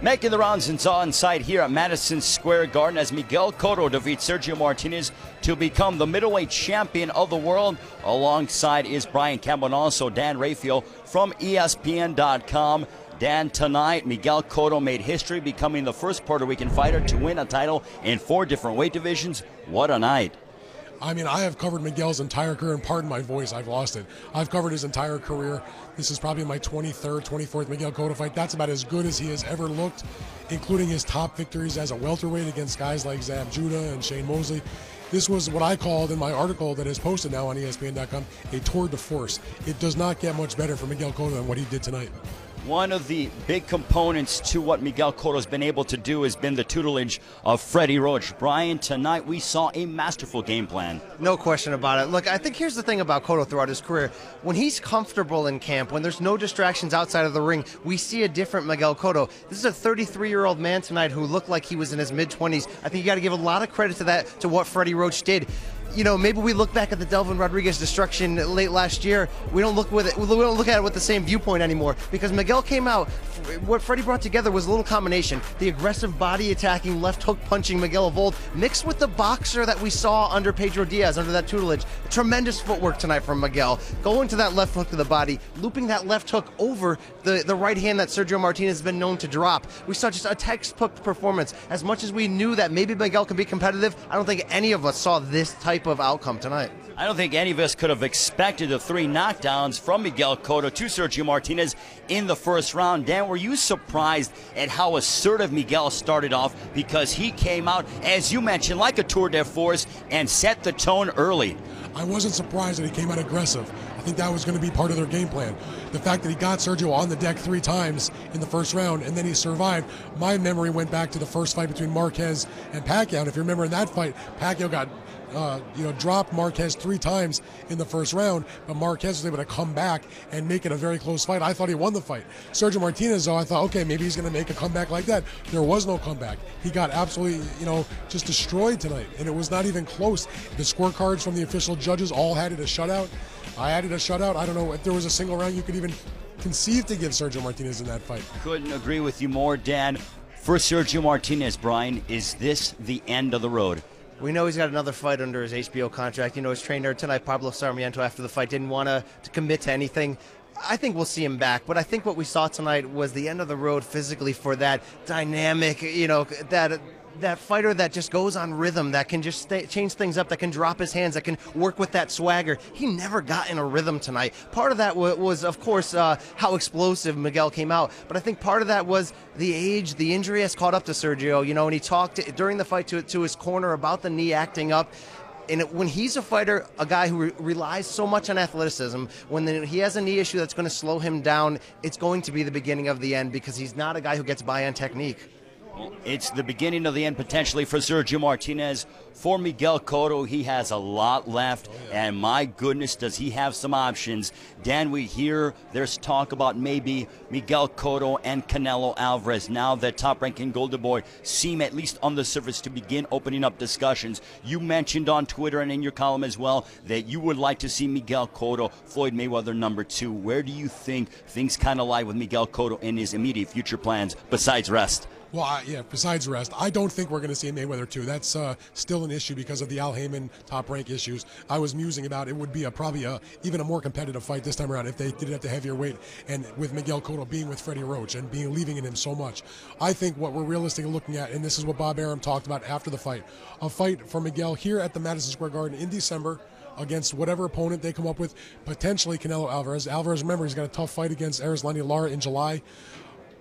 Making the rounds on site here at Madison Square Garden as Miguel Cotto defeats Sergio Martinez to become the middleweight champion of the world. Alongside is Brian Campbell and also Dan Raphael from ESPN.com. Dan, tonight Miguel Cotto made history, becoming the first Puerto Rican fighter to win a title in 4 different weight divisions. What a night. I mean, I have covered Miguel's entire career, and pardon my voice, I've lost it. I've covered his entire career. This is probably my 23rd, 24th Miguel Cotto fight. That's about as good as he has ever looked, including his top victories as a welterweight against guys like Zab Judah and Shane Mosley. This was what I called in my article that is posted now on ESPN.com a tour de force. It does not get much better for Miguel Cotto than what he did tonight. One of the big components to what Miguel Cotto has been able to do has been the tutelage of Freddie Roach. Brian, tonight we saw a masterful game plan. No question about it. Look, I think here's the thing about Cotto throughout his career. When he's comfortable in camp, when there's no distractions outside of the ring, we see a different Miguel Cotto. This is a 33-year-old man tonight who looked like he was in his mid-20s. I think you got to give a lot of credit to that, to what Freddie Roach did. You know, maybe we look back at the Delvin Rodriguez destruction late last year. We don't look at it with the same viewpoint anymore, because Miguel came out. What Freddie brought together was a little combination: the aggressive body attacking, left hook punching Miguel of old, mixed with the boxer that we saw under Pedro Diaz, under that tutelage. Tremendous footwork tonight from Miguel, going to that left hook to the body, looping that left hook over the right hand that Sergio Martinez has been known to drop. We saw just a textbook performance. As much as we knew that maybe Miguel could be competitive, I don't think any of us saw this type of outcome tonight. I don't think any of us could have expected the 3 knockdowns from Miguel Cotto to Sergio Martinez in the first round. Dan, were you surprised at how assertive Miguel started off? Because he came out, as you mentioned, like a tour de force and set the tone early. I wasn't surprised that he came out aggressive. I think that was going to be part of their game plan. The fact that he got Sergio on the deck 3 times in the first round and then he survived. My memory went back to the first fight between Marquez and Pacquiao. And if you remember in that fight, Pacquiao got dropped Marquez 3 times in the first round, but Marquez was able to come back and make it a very close fight. I thought he won the fight. Sergio Martinez, though, I thought, okay, maybe he's going to make a comeback like that. There was no comeback. He got absolutely, just destroyed tonight, and it was not even close. The scorecards from the official judges all had it a shutout. I had it a shutout. I don't know if there was a single round you could even conceive to give Sergio Martinez in that fight. Couldn't agree with you more, Dan. For Sergio Martinez, Brian, is this the end of the road? We know he's got another fight under his HBO contract. You know, his trainer tonight, Pablo Sarmiento, after the fight, didn't want to commit to anything. I think we'll see him back, but I think what we saw tonight was the end of the road physically for that dynamic, that fighter that just goes on rhythm, that can just change things up, that can drop his hands, that can work with that swagger. He never got in a rhythm tonight. Part of that was, of course, how explosive Miguel came out, but I think part of that was the age, the injury has caught up to Sergio, and he talked during the fight to his corner about the knee acting up. And when he's a fighter, a guy who relies so much on athleticism, when he has a knee issue that's going to slow him down, it's going to be the beginning of the end, because he's not a guy who gets by on technique. Well, it's the beginning of the end potentially for Sergio Martinez. For Miguel Cotto, he has a lot left, and my goodness, does he have some options. Dan, we hear there's talk about maybe Miguel Cotto and Canelo Alvarez. Now that top-ranking Golden Boy seem, at least on the surface, to begin opening up discussions. You mentioned on Twitter and in your column as well that you would like to see Miguel Cotto, Floyd Mayweather #2. Where do you think things kind of lie with Miguel Cotto in his immediate future plans besides rest? Well, besides rest, I don't think we're going to see Mayweather 2. That's still an issue because of the Al Haymon top rank issues. I was musing about it would be probably even a more competitive fight this time around if they did it at the heavier weight, and with Miguel Cotto being with Freddie Roach and believing in him so much. I think what we're realistically looking at, and this is what Bob Arum talked about after the fight, a fight for Miguel here at the Madison Square Garden in December against whatever opponent they come up with, potentially Canelo Alvarez. Alvarez, remember, he's got a tough fight against Erislandy Lara in July.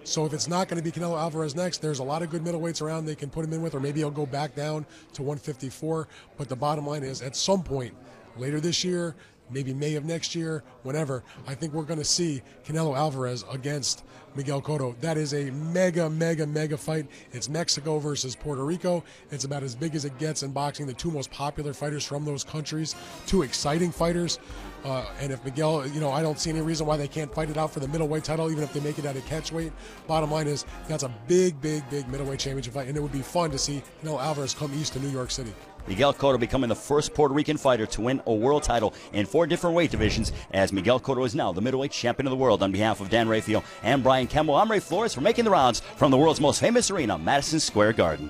So if it's not going to be Canelo Alvarez next, there's a lot of good middleweights around they can put him in with, or maybe he'll go back down to 154. But the bottom line is, at some point later this year, maybe May of next year, whenever, I think we're going to see Canelo Alvarez against Miguel Cotto. That is a mega, mega, mega fight. It's Mexico versus Puerto Rico. It's about as big as it gets in boxing. The 2 most popular fighters from those countries, 2 exciting fighters. And if Miguel, I don't see any reason why they can't fight it out for the middleweight title, even if they make it at a catch weight. Bottom line is, that's a big middleweight championship fight, and it would be fun to see Alvarez come east to New York City. Miguel Cotto becoming the first Puerto Rican fighter to win a world title in 4 different weight divisions, as Miguel Cotto is now the middleweight champion of the world. On behalf of Dan Raphael and Brian Campbell, I'm Ray Flores for Making the Rounds from the world's most famous arena, Madison Square Garden.